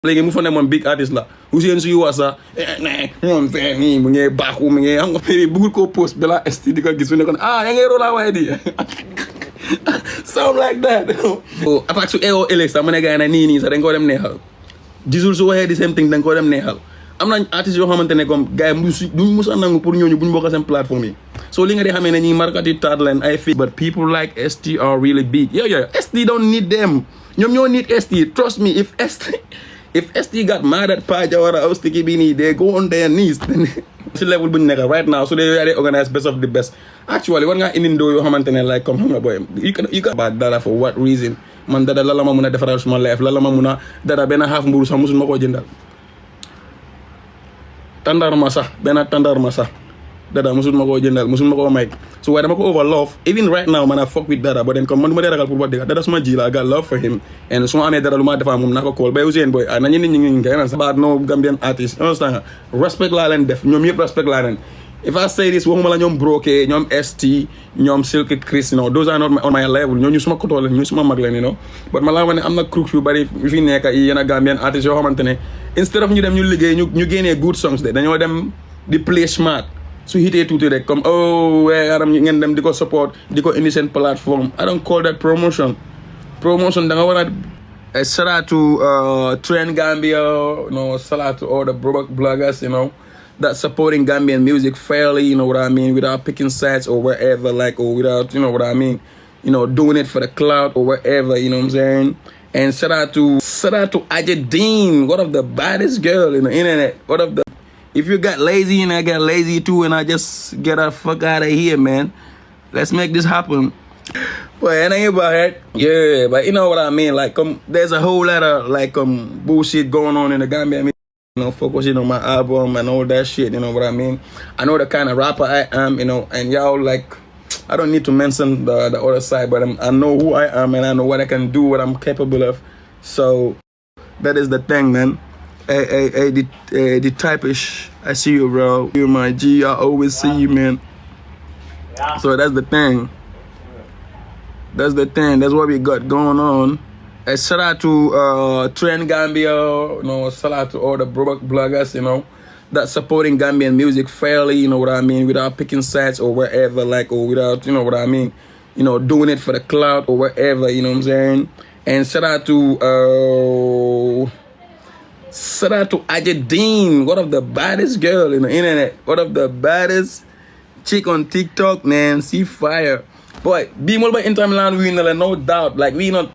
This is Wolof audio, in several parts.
léegi mu fa ne moom big artist la Ousseyn suy wax sax ñoom fee nii mu ngi baaxu mu ngi xam nga bëggul koo post balaa esti di ko gis su ne ko yaa ngay roolaa waaye di sound like that attaque su eewoo ëllëg sax mu ne gars yi nag nii sax dañ koo dem neexal gisul su waxee di same thing dañ koo dem neexal am nañ artistes yoo xamante ne comme gars yi duñ mus a nangu pour ñooñu buñ bokk seen plateforme yi so li nga di xamee ne ñi markati taat leen ay fii but people like ST are really big yeah ST don't need them ñoom ñoo need ST trust me if ST got mad at Pa Jawara or Sticky Bini, they go on their knees. Si level bu ñu nekk right now, so they organize best of the best. Actually, war nga indi ndoo yoo xamante ne like comme xam nga boy, you can about Dada for what reason? Man Dada la ma mun a defaral suma life, la ma mun a Dada benn half mburu sax musul ma koo jëndal. Tandarma sax benn tandarma sax Dada musul ma koo jëndal, musul ma koo may. So waaye dama ko over love. Even right now, man, I fuck with Dada, but then comme man du ma dee ragal pour wax dëgg Dada suma ji la, I got love for him. And su ma amee dara lu ma defaa moom naa ko call. Bay Ousseyn boy, nañu nit ñi ngi koy about no Gambian artist. Understand nga? Respect laa leen def, ñoom yëpp respect laa leen. If I say this, waxuma la ñoom Broke, ñoom ST, ñoom Silk Chris, you know, those are not on my level. ñooñu suma kotoo leen, ñu suma mag leen, you know. But ma laa wax ne am na crooks yu bari yu fi nekk yi yenn Gambian artist yoo xamante ne instead of ñu dem ñu liggéey ñu génnee good songs de dañoo dem di play smart. Su hitee tuuti rek comme aram ngeen dem di ko support di ko indi seen platform I don't call that promotion da nga war a shout out to Trend Gambia, you know, shout out to all the bloggers, you know, that supporting Gambian music fairly, you know what I mean, without picking sides or wherever, like, or without, you know what I mean, you know, doing it for the clout or wherever, you know what I'm saying. And shout out to Ajay Dean, one of the baddest girl in the internet, one of the. If you got lazy and I got lazy too and I just get the fuck out of here, man. Let's make this happen. But it ain't about it. Yeah, but you know what I mean? Like, there's a whole lot of, like, bullshit going on in the Gambian, you know, focusing on my album and all that shit, you know what I mean? I know the kind of rapper I am, you know, and y'all, like, I don't need to mention the other side, but I know who I am and I know what I can do, what I'm capable of. So, that is the thing, man. Hey, the type-ish, I see you, bro. You're my G, I always see you, man. Yeah. So that's the thing. That's what we got going on. Shout out to Trend Gambia, you know, shout out to all the bloggers, you know, that supporting Gambian music fairly, you know what I mean, without picking sides or wherever, like, or without, you know what I mean, you know, doing it for the clout or wherever, you know what I'm saying. And shout out to Ajay Dean, one of the baddest girl in the internet, one of the baddest chick on TikTok, man. See fire. Boy, being all by Inter Milan, we know, no doubt. Like, we not,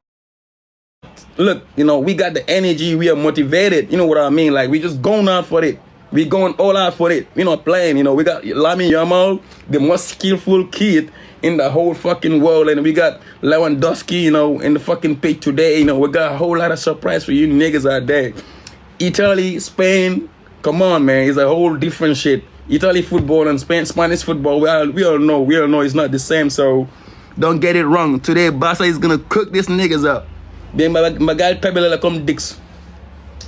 look, you know, we got the energy, we are motivated, you know what I mean? Like, we just going out for it. We going all out for it. We not playing, you know. We got Lamine Yamal, the most skillful kid in the whole fucking world, and we got Lewandowski, you know, in the fucking pitch today. You know, we got a whole lot of surprise for you niggas out there. Italy, Spain, come on, man, it's a whole different shit. Italy football and Spanish football, we all know it's not the same, so don't get it wrong. Today, Barca is gonna cook these niggas up. Then my guy Pebble come dicks.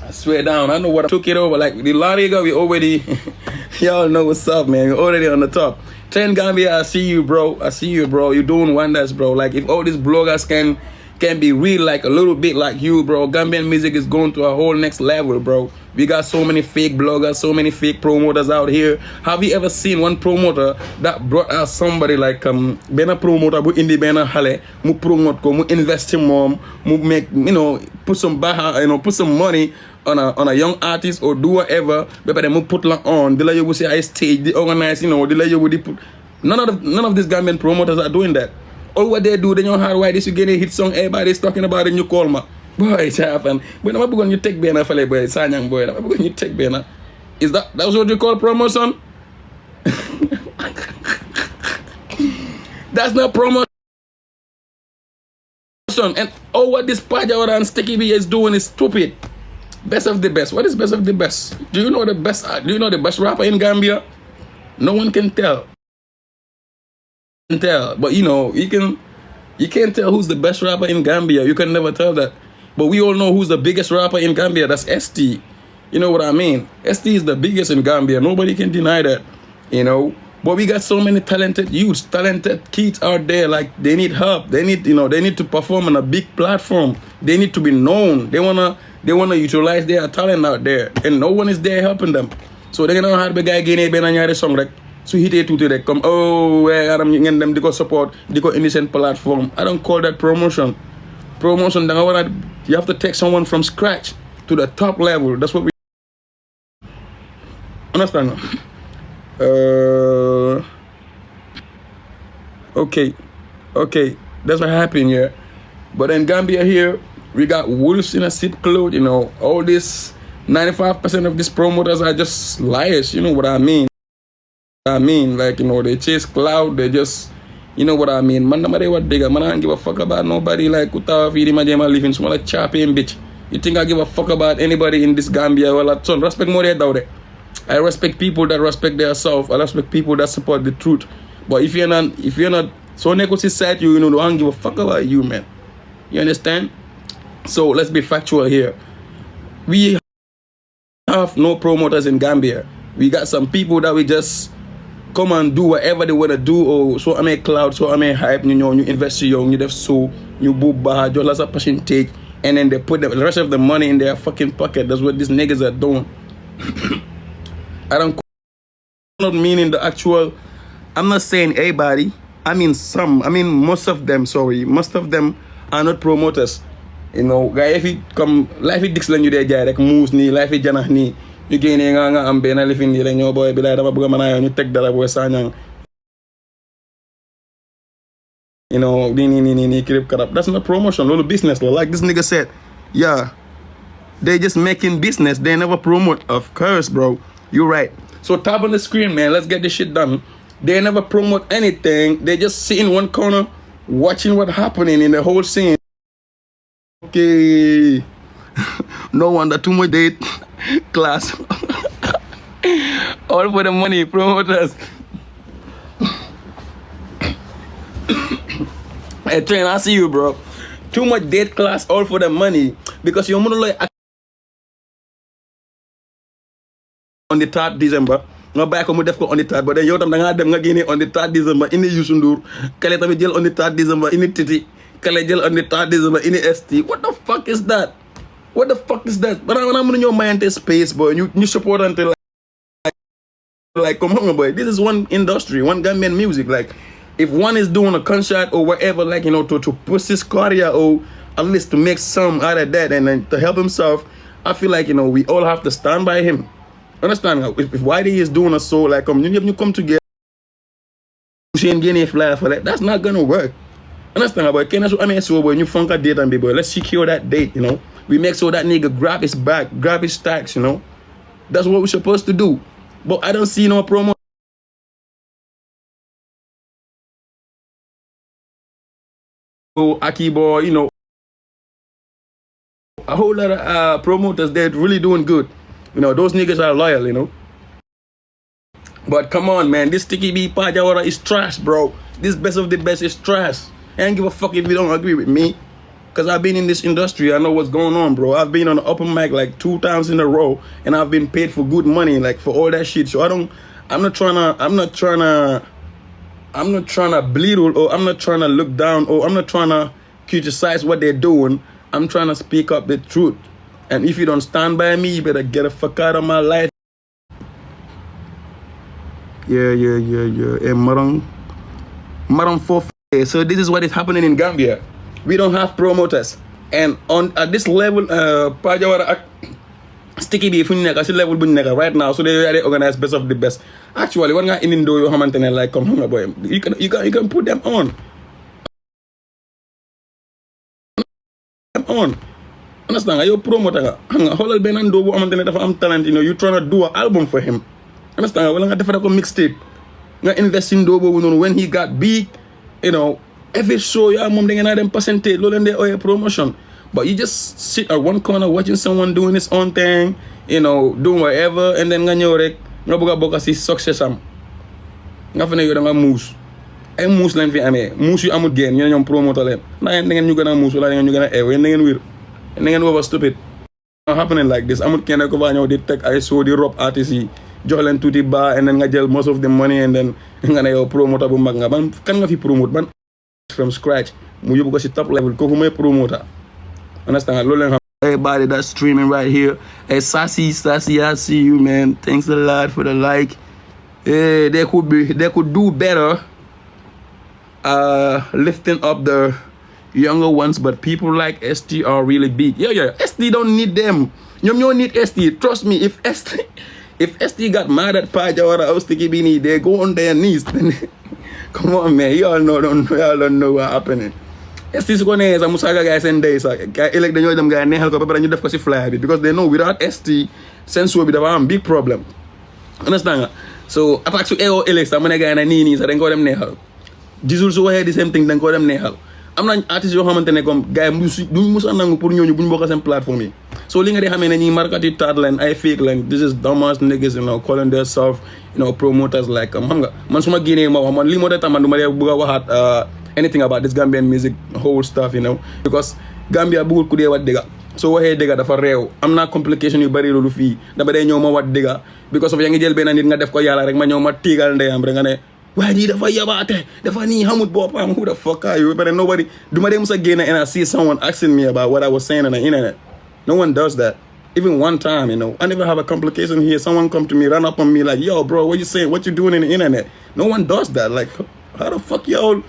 I swear down, I know what I took it over. Like, the La Liga, we already, y'all know what's up, man. We're already on the top. Trend Gambia, I see you, bro. You're doing wonders, bro. Like, if all these bloggers can be real, like a little bit like you, bro. Gambian music is going to a whole next level, bro. We got so many fake bloggers, so many fake promoters out here. Have you ever seen one promoter that brought out somebody like bena promoter bu indi bena hale mu promote ko mu invest in mom mu make, you know, put some money on a young artist or do whatever, but then mu put la on de la yobu say I stage, they organize, you know, de la yobu di put. None of these Gambian promoters are doing that. All what they do, they know how why this you get a hit song, everybody's talking about it and you call me. Boy, it's happened. But I'm going to take Bena for like boy, Sanyang boy. I'm going to take Bena. Is that's what you call promotion? That's not promotion. And what this Pajawara and Sticky B is doing is stupid. Best of the best. What is best of the best? Do you know the best rapper in Gambia? No one can tell. But you know, you can't tell who's the best rapper in Gambia. You can never tell that. But we all know who's the biggest rapper in Gambia. That's ST. You know what I mean? ST is the biggest in Gambia. Nobody can deny that. You know. But we got so many talented youths, talented kids out there. Like, they need help. They need to perform on a big platform. They need to be known. They wanna They want to utilize their talent out there, and no one is there helping them. So they're gonna have the guy getting a song like so hit it to the come ngeen dem di ko support di ko indi seen platform. I don't call that promotion. Promotion you have to take someone from scratch to the top level. That's what we understand. Okay, that's what happened here. But in Gambia here, we got wolves in a sheep cloth. You know, all this 95% of these promoters are just liars. You know what I mean? Like, you know, they chase cloud. They just, you know what I mean? Man, nobody what digger. Man, I don't give a fuck about nobody. Like, Kutawa Fidi Majema living small like champion bitch. You think I give a fuck about anybody in this Gambia? Well, son, respect more there. I respect people that respect themselves. I respect people that support the truth. But if you're not so negotiate side you know, don't give a fuck about you, man. You understand? So let's be factual here. We have no promoters in Gambia. We got some people that we just come and do whatever they want to do. Or so I mean cloud, so I mean hype, you know, you invest young, you def so you boob bar, just as a passion take, and then they put the rest of the money in their fucking pocket. That's what these niggas are doing. I'm not meaning the actual. I'm not saying everybody. I mean most of them. Sorry, most of them are not promoters. You know, guy, if you come, life it dix you there, guy, like moves ni, life it janah ni. You gain nga ambe na living ni, like your boy be like, you take that boy sanyang. You know, ni krip karap. That's not promotion, little business. Like this nigga said, yeah, they just making business. They never promote. Of course, bro, you're right. So tap on the screen, man. Let's get this shit done. They never promote anything. They just sit in one corner, watching what happening in the whole scene. Okay, no wonder too much date class. All for the money, promoters. Hey, Train, I see you, bro. Too much date class, all for the money. Because you're like on the 3rd December. Nga bàyyi ko mu def ko on the 3rd, but then yow tam da ngaa dem nga génne on the 3rd December indi Youssou Ndour, kale tamit jël on the 3rd December indi Titi, kale jël on the 3rd December indi ST. What the fuck is that? What the fuck is that? But I'm gonna ñoo mayante space, boy. You support until like come on, boy. This is one industry, one Gambian music. Like if one is doing a concert or whatever, like, you know, to push his career or at least to make some out of that and then to help himself, I feel like, you know, we all have to stand by him. Understand? If YDEE is doing a show, like you come together, that's not gonna work. Understand? But I mean, so when you funk a date and baby, let's secure that date. You know, we make sure that nigga grab his back, grab his stacks. You know, that's what we're supposed to do. But I don't see no promo. Akibo, you know, a whole lot of promoters, they're really doing good. You know, those niggas are loyal, you know. But come on, man, this Sticky B Pajawara is trash, bro. This best of the best is trash. I don't give a fuck if you don't agree with me. Because I've been in this industry, I know what's going on, bro. I've been on the open mic like 2 times in a row, and I've been paid for good money, like for all that shit. So I'm not trying to belittle, or I'm not trying to look down, or I'm not trying to criticize what they're doing. I'm trying to speak up the truth. And if you don't stand by me, you better get the fuck out of my life. Yeah. And Marang 4. So this is what is happening in Gambia. We don't have promoters. And at this level, Pajawara Sticky B level right now, so they organize best of the best. Actually, one guy in Indo, like come home, boy. You can put them on. Understand? You're promoter. Holal Benando, I'm talent, you know, you're trying to do an album for him. Understand? Well, I'm a mixtape. Invest in Dobo when he got big, you know, every show, yeah, mom, they them percentage, low than their promotion. But you just sit at one corner watching someone doing his own thing, you know, doing whatever, and then nga boka si success am. Nga fene yo da nga moose. Ay moose len fi amé. Moose yu amut gen, ñoo ñom promoter len. Na ngeen ñu gëna moose wala ñu gëna ew, ngeen wir. Ngeen over stupid. Not happening like this. Amut kenn ko fa ñoo di tek ay show di rob artist yi. Jox len tuti ba and then nga jël most of the money and then nga ne yow promoter bu mag nga ban kan nga fi promote ban from scratch mu yóbbu ko si top level kooku mooy promoter. Understand? Loolu leen Everybody that's streaming right here. Hey, Sassy, I see you, man. Thanks a lot for the like. Hey, they could do better lifting up the younger ones, but people like ST are really big. Yeah, ST don't need them. You don't need ST. Trust me, if ST got mad at Pajawara or Sticky Bini, they go on their knees. Come on, man. Y'all don't know what happening. ST su ko nee sax mu saaga gars seen day sax gars ëllëg dañoo dem gars neexal ko ba pare ñu def ko si fly bi because they know without ST seen show bi dafa am big problem. Understand nga? So attaque su eewoo ëllëg sax mu ne gars yi nii sax dañ koo dem neexal. Gisul su waxee di same thing dañ koo dem neexal. Am nañ artistes yoo xamante ne comme gars yi duñ mus a nangu pour ñooñu buñ bokk seen plateforme yi. So li nga di xamee ne ñi markati taat leen ay fake leen this is dumbass niggas, you know, calling themselves, you know, promoters like xam nga man su ma génnee ma wax man lii moo tax man du ma dee bëgg a waxaat anything about this Gambian music whole stuff, you know, because Gambia bëggul ku dee wat dëgga soo waxee dëgga dafa réew am naa complication yu bari loolu fii dama dee ñëw ma wat dëgga because of yaa ngi jël benn nit nga def ko yàlla rek ma ñëw ma tiigal ndeyam rek nga ne waaye ji dafa yabaate dafa nii xamut boppam who the fuck are you, but nobody du ma dee musa génn and I see someone asking me about what I was saying on the internet. No one does that. Even one time, you know, I never have a complication here. Someone come to me, run up on me like, yo, bro, what you saying? What you doing in the internet? No one does that. Like, how the fuck y'all?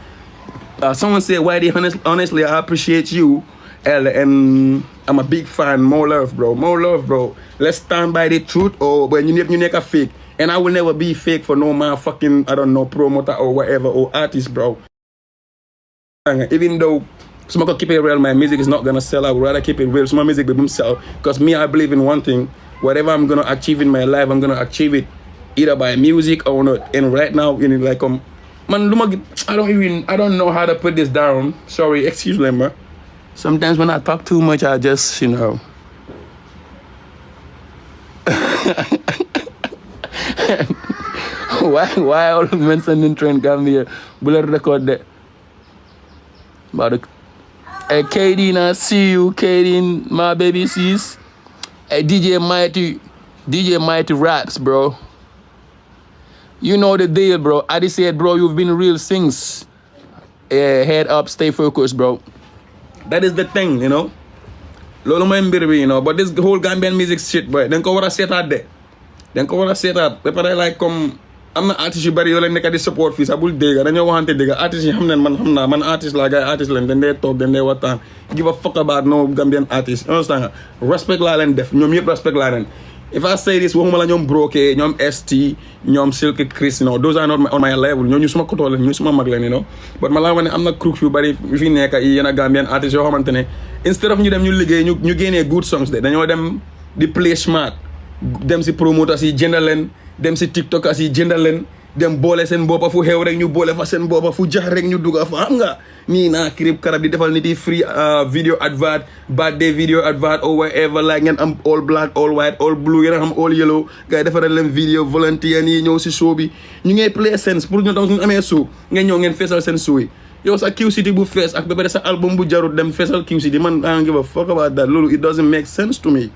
Someone said, YDEE, honestly, I appreciate you. And I'm a big fan. More love, bro. More love, bro. Let's stand by the truth or when you make a fake. And I will never be fake for no motherfucking, I don't know, promoter or whatever, or artist, bro. Even though so I keep it real, my music is not gonna sell. I would rather keep it real. So my music will sell. Because me, I believe in one thing. Whatever I'm gonna achieve in my life, I'm gonna achieve it either by music or not. And right now, you know, like man, I don't know how to put this down. Sorry, excuse me, bro. Sometimes when I talk too much, I just, you know. why all men sending train Gambia? Bullet record that. But hey, Katie, I see you, Katie, my baby sis. Hey, DJ Mighty Raps, bro. You know the deal, bro. I just said, bro, you've been real since. Head up, stay focused, bro. That is the thing, you know. Lolo mo you know. But this whole Gambian music shit, bro. Then go what I set out there. Then go what I set up. But I like am na artiste yu bari yoo leen nekk di support fii sax bul dégga dañoo waxante dégga artistes yi xam ne man artiste laa gars yi artiste leen dañ dee toog dañ dee waxtaan give a fuck about no Gambian artiste understand nga respect laa leen def ñoom yëpp respect laa leen if I say this waxuma la ñoom Broké ñoom ST ñoom Silk Chris, you know, those are not on my level ñooñu suma kotoo leen ñu suma mag leen, you know, but ma laa wax ne am na crook yu bari yu fi nekk yi yenn Gambian artistes yoo xamante ne instead of ñu dem ñu liggéey ñu génnee good songs de dañoo dem di play smart dem si promoters yi jëndal leen dem si tiktokers yi jëndal leen dem boole seen boppa fu xew rek ñu boole fa seen boppa fu jax rek ñu dugga fa xam nga nii naa kirib karab di defal nit yi free video advert birthday video advert or whatever like ngeen am all black all white all blue ngeen am all yellow gars yi defaral leen video volunteer yi ñëw si show bi ñu ngay play sense pour ñu tam suñu amee show ngeen ñëw ngeen feesal seen show yi yow sa QCity bu fees ak ba pare sa album bu jarut dem feesal QCity man I don't give a fuck about that loolu it doesn't make sense to me.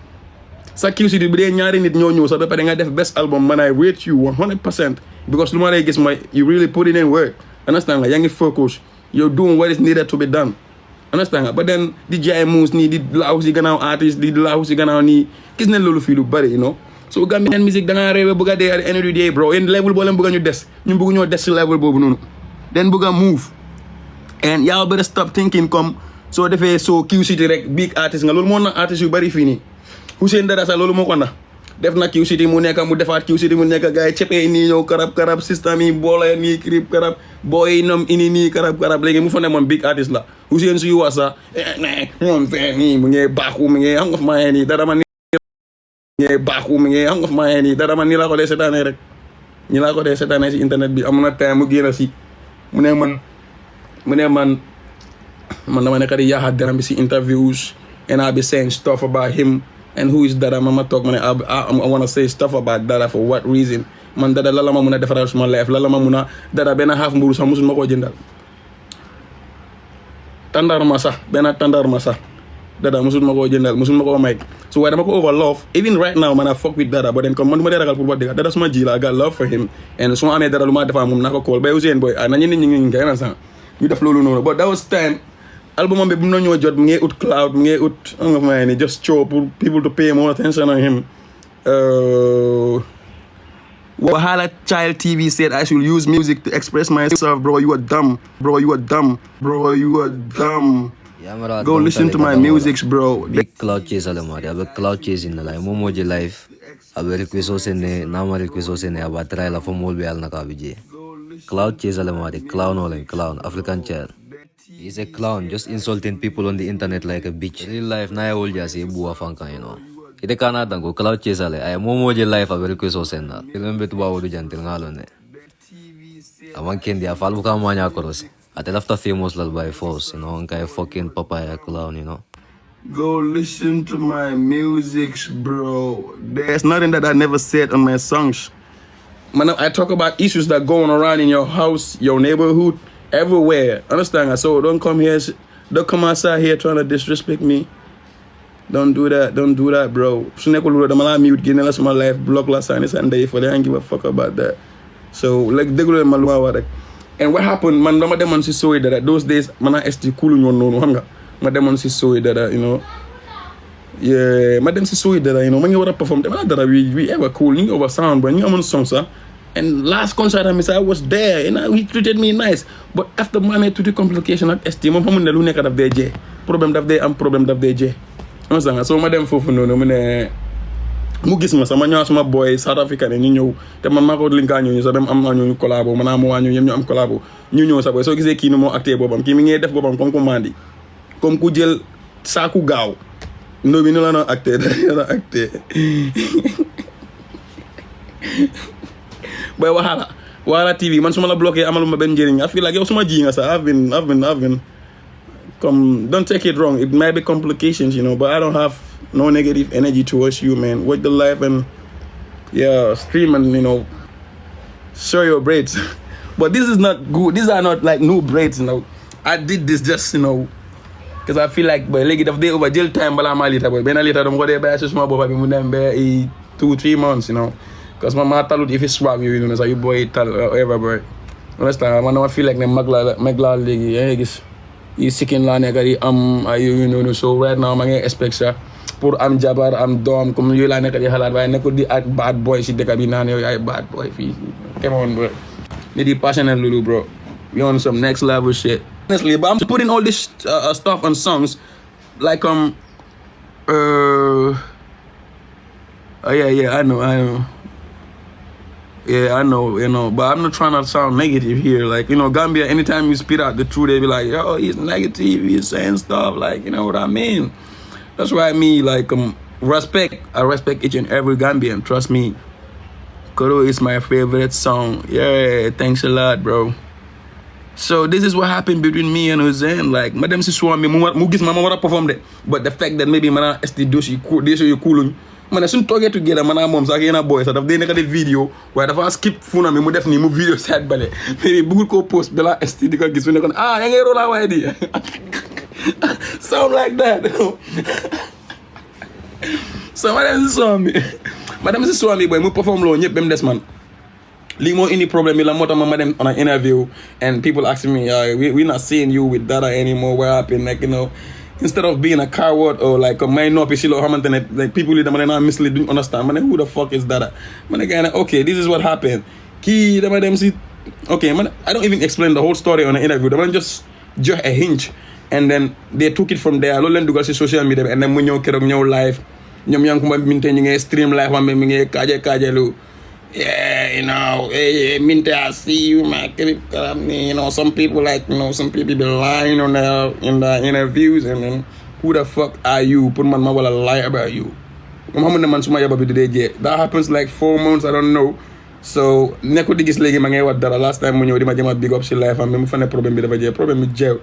Sa QCity bi dee ñaari nit ñoo ñëw sax ba pare nga def best album man I rate you 100% because lu ma lay gis mooy you really put it in work understand nga yaa ngi focus you're doing what is needed to be done understand nga but then di jaay muus nii di laaxu si gannaaw artiste di laaxu si gannaaw nii gis nañ loolu fii lu bari you know so Gambian music da ngaa réewe bëgg a dee at the end of the day bro yéen level boo leen bëgg a ñu des ñun bëgg ñoo des si level boobu noonu den bëgg a move and y'all better stop thinking comme soo defee soo QCity rek big artiste nga loolu moo na artiste yu bari fii nii Hussein Dada sax loolu moo ko na def na QCity mu nekk mu defaat QCity mu nekk gars yi cepee nii ñëw karab système yi boole nii krib karab booy ñoom ini nii karab léegi mu fa ne moom big artiste la Hussein suy wax sax ñoom fee nii mu ngi baaxu mu ngi xam nga fa maa nii dara ma ni ngi baaxu mu ngi xam nga fa maa nii dara ma ni laa ko dee seetaane rek ñi laa ko dee seetaane si internet bi amoon na time mu génn si mu ne man dama nekk di yaaxaat deram bi si interviews and I'll be saying stuff about him. And who is Dada? Mama talk man. I want to say stuff about Dada for what reason? Man Dada lala ma muna defaral suma life. Lala ma muna Dada benn half mburu sax musul ma ko jëndal. Tandarma sax benn tandarma sax Dada musul ma ko jëndal musul ma ko may. So waaye dama ko over love. Even right now man I fuck with Dada, but then comme man du ma dee ragal pour wax dëgg Dada suma ji la I got love for him. And su ma amee dara lu ma defaa moom naa ko call bay Ousseyn boy nañu nit ñi ngi sax ñu def loolu noonu. But that was time album bi bu mu ñoo jot mu ngi ut cloud mu ngi ut nga fa ni just show pour people to pay more attention on him. Wahala Child TV said I should use music to express myself. Bro, you are dumb. Bro, you are dumb. Bro, you are dumb. Go listen to my music, bro. Big cloud chase ala mari. Abe cloud chase in la life. Momo je life. Abe requesto se ne nama requesto se ne aba try la for mol be al na kabije. Cloud chase ala mari. Clown olen clown. African child. He's a clown, just insulting people on the internet like a bitch. Real life na ya olja si buwa fanka, you know. Ite kana dango cloud chase ale. Ay momo je life abe requesto se na. Remember to ba wodu jantil ngalo ne. Aman kendi afal buka manya korosi. At after famous lal by force, you know, and kind of fucking papaya clown, you know. Go listen to my music, bro. There's nothing that I never said on my songs. Man, I talk about issues that going around in your house, your neighborhood, everywhere. Understand? So don't come here, don't come outside here trying to disrespect me. Don't do that. Don't do that, bro. I'm mute, getting less of my life, block last time, and day for they don't give a fuck about that. So, like, they go to my and what happened, man, my demon si so that those days, man, I still cool no, my demon si so that, you know. Yeah, my demon si so that, you know, when you want to perform, that we ever cool, you over sound, but you on songs, sir. And last concert I was there, and he treated me nice. But after man, to the complication at ST, my mom the lunek of DJ. Problem that they am problem that DJ. So my dem fofu no, mu gis ma sama ñaar sama boy South Africa ne ñu ñëw te man maa ko linkaa ñooñu sax dem am naa ñooñu collabo man am waa ñu yem ñu am collabo ñu ñëw sa boy soo gisee kii ni moo acté boppam kii mi ngi def boppam comme ku mandi comme ku jël saaku gaaw ndo bi ni la na acté da acté boy Wahala TV man suma la bloqué amaluma benn njëriñ I feel like yow suma ji nga sax I've been come don't take it wrong, it might be complications, you know, but I don't have no negative energy towards you, man. Watch the live and yeah, stream and, you know, show your braids. But this is not good. These are not like new braids, you know. I did this just, you know, because I feel like boy, like if they over jail time, but I'm a little boy. Ben a little, I'm going to buy a small boy, I'm going to buy 2-3 months, you know. Because my mother told if it's swag, you know, so you boy tell whatever, bro. Understand? I feel like the magla legi, I guess. You seeking la nigga di you know, so right now I'm gonna expect sir pour am jabar am dom comme you la nekk di xalaat waaye nekkul di ak bad boy si dëkk bi naan yow yaay bad boy fii come on bro ni di passionate lulu bro we on some next level shit honestly but I'm putting all this stuff on songs like oh yeah I know yeah, I know, you know, but I'm not trying to sound negative here. Like, you know, Gambia, anytime you spit out the truth, they be like, yo, he's negative, he's saying stuff, like, you know what I mean? That's why I mean, like, respect. I respect each and every Gambian, trust me. Koro is my favorite song. Yeah, thanks a lot, bro. So this is what happened between me and Hussein. Like, madam si swami, mugis mama wara perform that. But the fact that maybe mana esti doshi cool, man, I shouldn't talk it together, man. Mom, so I boys. So if they make a video, where the first skip phone, me mo definitely move video sad bale. Maybe Google ko post bela ST because gis when they yang roll out idea. Sound like that. So madam si saw me, boy. Me perform low, nyep bem des man. Li mo any problem, me la mota mama them on an interview, and people asking me, we not seeing you with Dada anymore. What happened? Like, you know. Instead of being a coward or like a man up, like people that man not mislead, don't understand. Man, who the fuck is that? Man, again, okay, this is what happened. Key, the man see, okay, man, I don't even explain the whole story on the interview. The man just a hinge, and then they took it from there. I learned to go see social media, and then when you get on your life, you maintain stream life, and yeah, you know, hey, Minte, I see you, man. You know, some people like, you know, some people be lying on in the interviews, and then who the fuck are you? Put man will lie about you. That happens like 4 months, I don't know. So, neko digis legi mange wat dara last time when you did my big up she life and me find a problem with the problem with jail.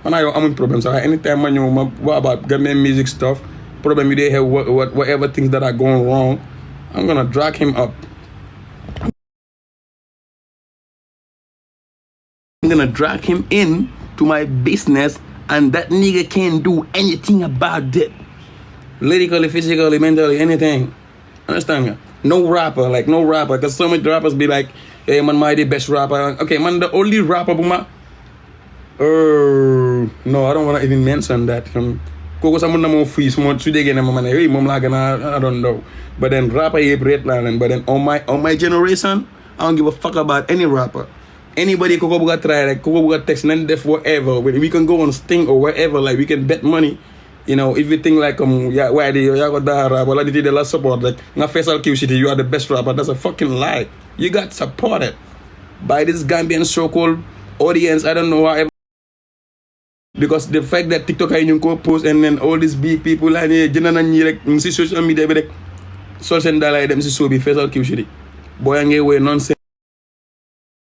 Man, I am problem. So anytime when you what about Gambian music stuff, problem with have whatever things that are going wrong, I'm gonna drag him up. I'm gonna drag him in to my business, and that nigga can't do anything about it. Lyrically, physically, mentally, anything. Understand me? No rapper, because so many rappers be like, hey man, my the best rapper. Okay, man, the only rapper, No, I don't want to even mention that. Koko sa mun na mo free small su dege na ma ne hey mom la gonna I don't know. But then rapper ye rate land, but then on my generation, I don't give a fuck about any rapper. Anybody koko buga try like koko buga text none def whatever. We can go on Sting or wherever, like we can bet money. You know, if you think like yeah, YDEE, you got that rapper, like the last support, like na Faisal Q City, you are the best rapper. That's a fucking lie. You got supported by this Gambian so-called audience. I don't know why. Because the fact that TikTok ay ñu ko post and then all these big people la ne jëna nañ ñi rek ci social media bi rek sol sen dalay dem ci show bi Faisal Q City boy ngay way nonsense